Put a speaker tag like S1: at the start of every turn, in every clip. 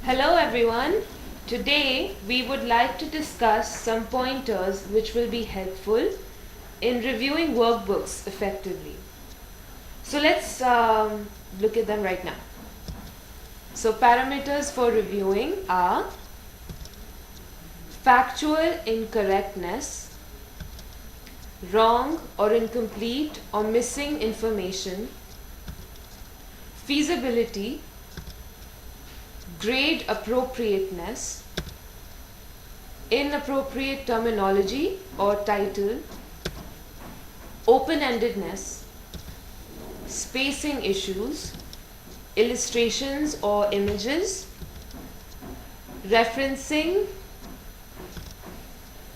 S1: Hello everyone. Today we would like to discuss some pointers which will be helpful in reviewing workbooks effectively. So let's look at them right now. So parameters for reviewing are factual incorrectness, wrong or incomplete or missing information, feasibility, grade appropriateness, inappropriate terminology or title, open-endedness, spacing issues, illustrations or images, referencing,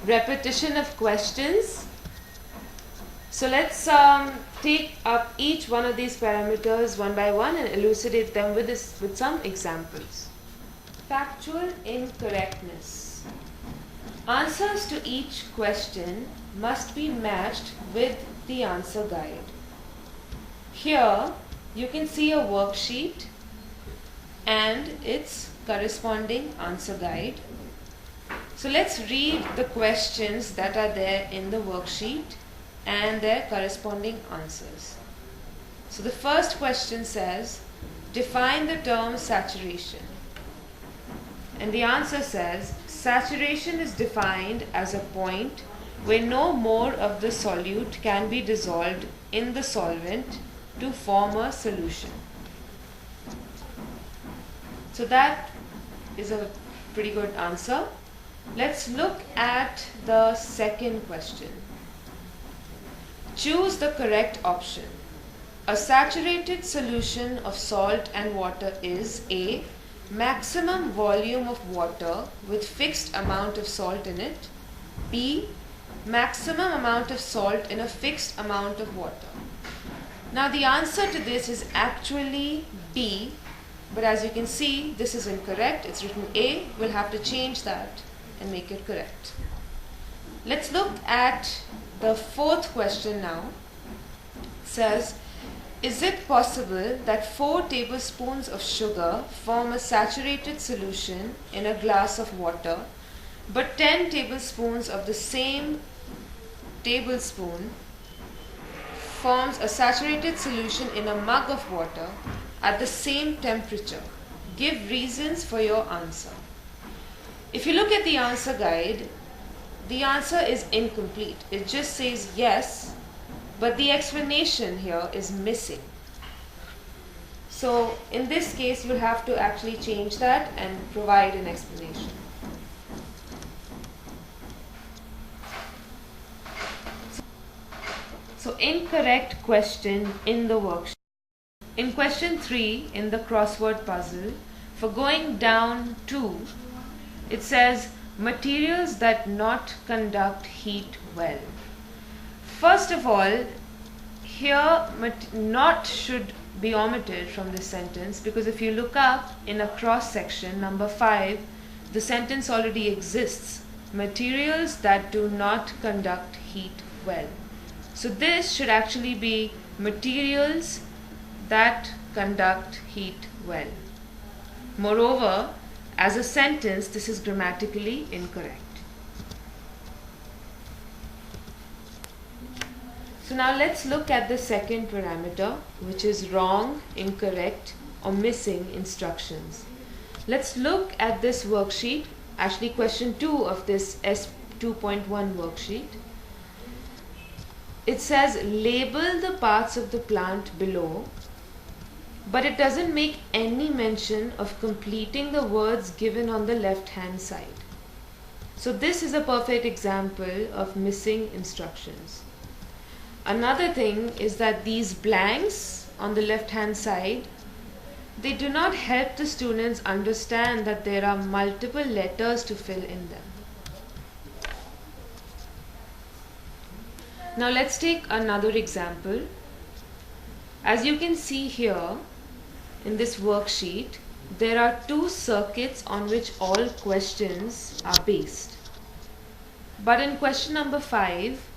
S1: repetition of questions. So let's take up each one of these parameters one by one and elucidate them with some examples. Factual incorrectness. Answers to each question must be matched with the answer guide. Here you can see a worksheet and its corresponding answer guide. So let's read the questions that are there in the worksheet and their corresponding answers. So the first question says, define the term saturation. And the answer says, saturation is defined as a point where no more of the solute can be dissolved in the solvent to form a solution. So that is a pretty good answer. Let's look at the second question. Choose the correct option. A saturated solution of salt and water is A. Maximum volume of water with fixed amount of salt in it. B. Maximum amount of salt in a fixed amount of water. Now the answer to this is actually B, but as you can see this is incorrect. It's written A. We'll have to change that and make it correct. Let's look at the fourth question now. It says, is it possible that 4 tablespoons of sugar form a saturated solution in a glass of water, but 10 tablespoons of the same tablespoon forms a saturated solution in a mug of water at the same temperature? Give reasons for your answer. If you look at the answer guide, the answer is incomplete. It just says yes, but the explanation here is missing. So in this case, you'll have to actually change that and provide an explanation. So incorrect question in the worksheet. In question 3 in the crossword puzzle, for going down 2, it says materials that not conduct heat well. First of all, here not should be omitted from this sentence, because if you look up in a cross section, number 5, the sentence already exists. Materials that do not conduct heat well. So this should actually be materials that conduct heat well. Moreover, as a sentence, this is grammatically incorrect. So now let's look at the second parameter, which is wrong, incorrect, or missing instructions. Let's look at this worksheet, actually question 2 of this S2.1 worksheet. It says label the parts of the plant below, but it doesn't make any mention of completing the words given on the left hand side. So this is a perfect example of missing instructions. Another thing is that these blanks on the left hand side, they do not help the students understand that there are multiple letters to fill in them. Now let's take another example. As you can see here in this worksheet, there are 2 circuits on which all questions are based. But in question number 5,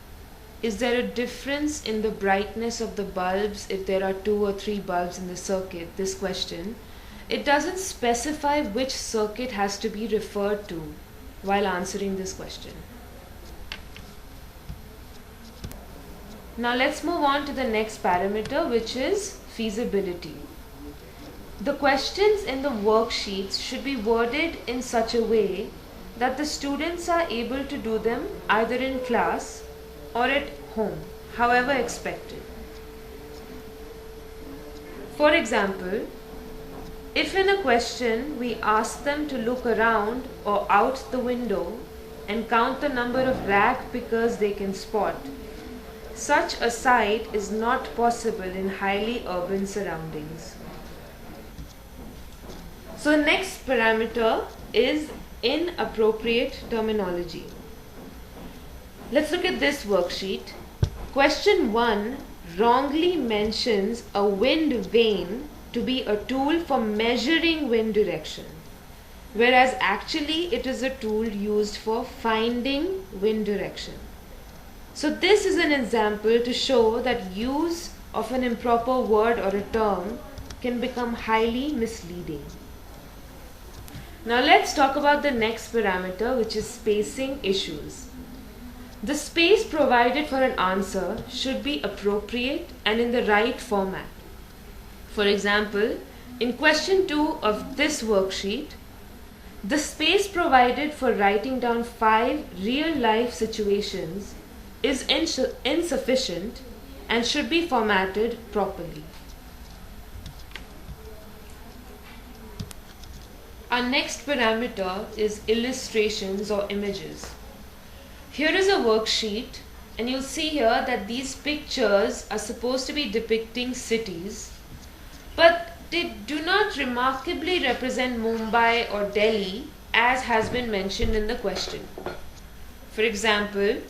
S1: is there a difference in the brightness of the bulbs if there are 2 or 3 bulbs in the circuit? This question. it doesn't specify which circuit has to be referred to while answering this question. Now let's move on to the next parameter, which is feasibility. The questions in the worksheets should be worded in such a way that the students are able to do them either in class or at home, however expected. For example, if in a question we ask them to look around or out the window and count the number of rag pickers they can spot, such a sight is not possible in highly urban surroundings. So the next parameter is inappropriate terminology. Let's look at this worksheet. Question 1 wrongly mentions a wind vane to be a tool for measuring wind direction, whereas actually it is a tool used for finding wind direction. So this is an example to show that use of an improper word or a term can become highly misleading. Now let's talk about the next parameter, which is spacing issues. The space provided for an answer should be appropriate and in the right format. For example, in question 2 of this worksheet, the space provided for writing down 5 real-life situations is insufficient and should be formatted properly. Our next parameter is illustrations or images. Here is a worksheet, and you'll see here that these pictures are supposed to be depicting cities, but they do not remarkably represent Mumbai or Delhi as has been mentioned in the question. For example,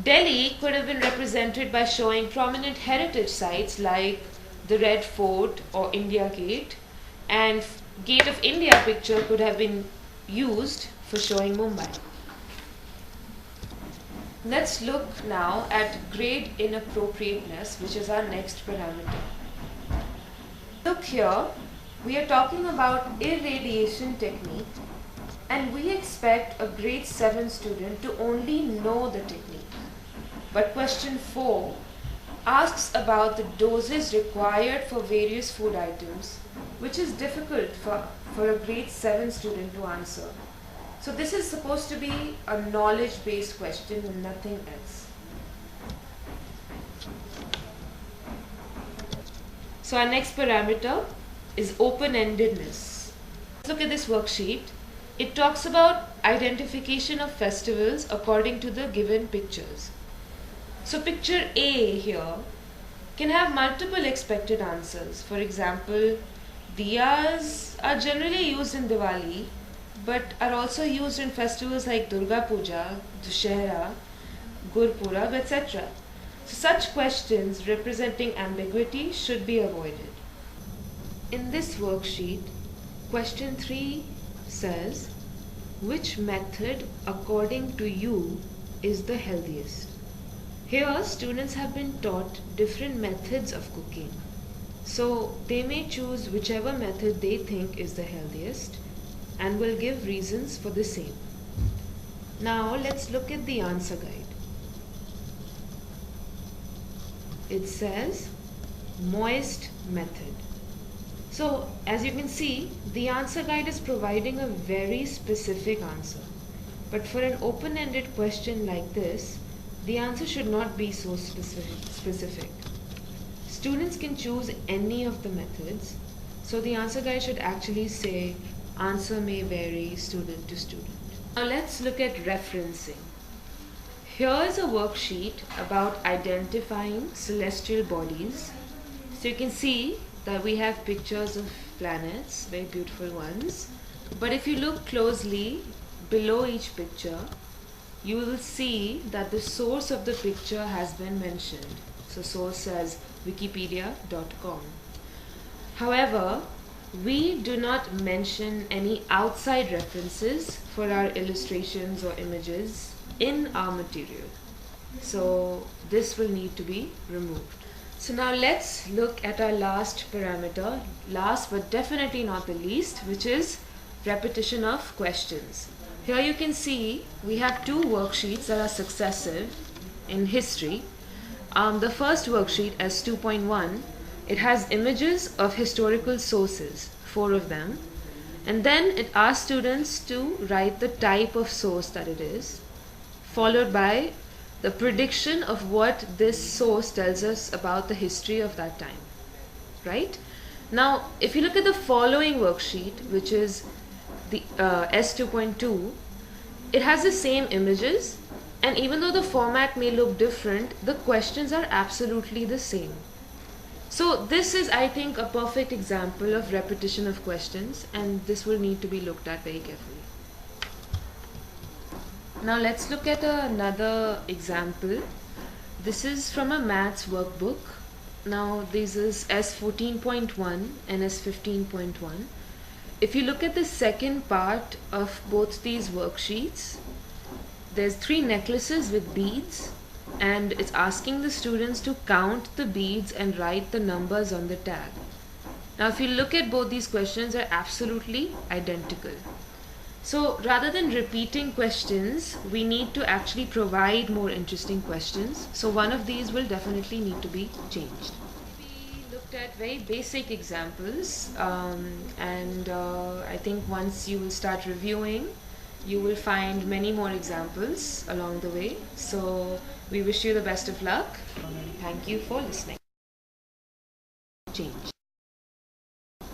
S1: Delhi could have been represented by showing prominent heritage sites like the Red Fort or India Gate, and Gate of India picture could have been used for showing Mumbai. Let's look now at grade inappropriateness, which is our next parameter. Look here, we are talking about irradiation technique, and we expect a grade 7 student to only know the technique. But question 4 asks about the doses required for various food items, which is difficult for a grade 7 student to answer. So this is supposed to be a knowledge-based question and nothing else. So our next parameter is open-endedness. Let's look at this worksheet. It talks about identification of festivals according to the given pictures. So picture A here can have multiple expected answers. For example, diyas are generally used in Diwali, but are also used in festivals like Durga Puja, Dussehra, Gurpurab, etc. So such questions representing ambiguity should be avoided. In this worksheet, question 3 says, which method according to you is the healthiest? Here, students have been taught different methods of cooking. So they may choose whichever method they think is the healthiest and will give reasons for the same. Now let's look at the answer guide. It says moist method. So as you can see, the answer guide is providing a very specific answer. But for an open-ended question like this, the answer should not be so specific. Students can choose any of the methods, so the answer guide should actually say answer may vary student to student. Now let's look at referencing. Here is a worksheet about identifying celestial bodies. So you can see that we have pictures of planets, very beautiful ones. But if you look closely below each picture, you will see that the source of the picture has been mentioned. So source says wikipedia.com. However, we do not mention any outside references for our illustrations or images in our material. So this will need to be removed. So now let's look at our last parameter, last but definitely not the least, which is repetition of questions. Here you can see we have two worksheets that are successive in history. The first worksheet as 2.1, it has images of historical sources, 4 of them, and then it asks students to write the type of source that it is, followed by the prediction of what this source tells us about the history of that time, right? Now, if you look at the following worksheet, which is the S2.2, it has the same images, and even though the format may look different, the questions are absolutely the same. So this is, I think, a perfect example of repetition of questions, and this will need to be looked at very carefully. Now let's look at another example. This is from a maths workbook. Now this is S14.1 and S15.1. If you look at the second part of both these worksheets, there's 3 necklaces with beads, and it's asking the students to count the beads and write the numbers on the tag. Now if you look at both these questions, they're absolutely identical. So rather than repeating questions, we need to actually provide more interesting questions. So one of these will definitely need to be changed. We looked at very basic examples, and I think once you will start reviewing, you will find many more examples along the way. So we wish you the best of luck. Thank you for listening. Change.